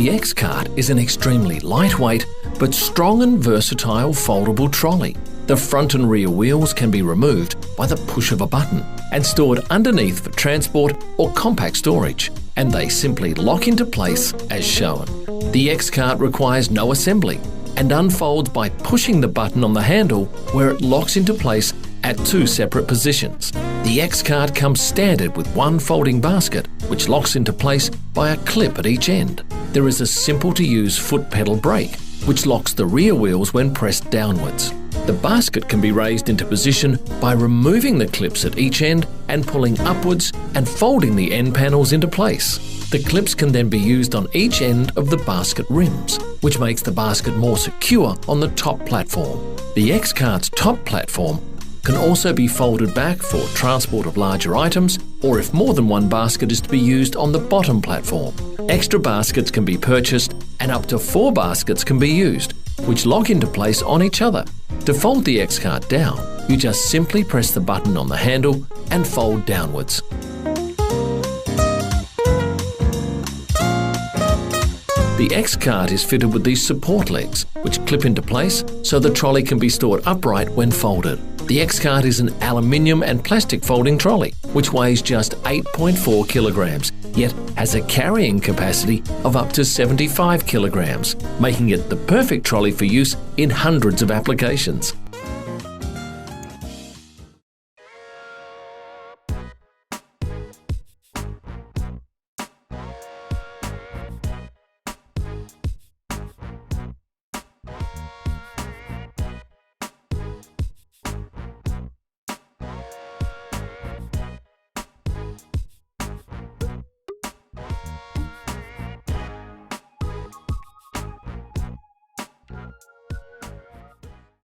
The XCart is an extremely lightweight but strong and versatile foldable trolley. The front and rear wheels can be removed by the push of a button and stored underneath for transport or compact storage, and they simply lock into place as shown. The XCart requires no assembly and unfolds by pushing the button on the handle, where it locks into place at 2 separate positions. The XCart comes standard with one folding basket, which locks into place by a clip at each end. There is a simple-to-use foot pedal brake, which locks the rear wheels when pressed downwards. The basket can be raised into position by removing the clips at each end and pulling upwards and folding the end panels into place. The clips can then be used on each end of the basket rims, which makes the basket more secure on the top platform. The XCart's top platform can also be folded back for transport of larger items, or if more than one basket is to be used on the bottom platform. Extra baskets can be purchased and up to 4 baskets can be used, which lock into place on each other. To fold the XCart down, you just simply press the button on the handle and fold downwards. The XCart is fitted with these support legs, which clip into place so the trolley can be stored upright when folded. The XCart is an aluminium and plastic folding trolley, which weighs just 8.4 kilograms, yet has a carrying capacity of up to 75 kilograms, making it the perfect trolley for use in hundreds of applications.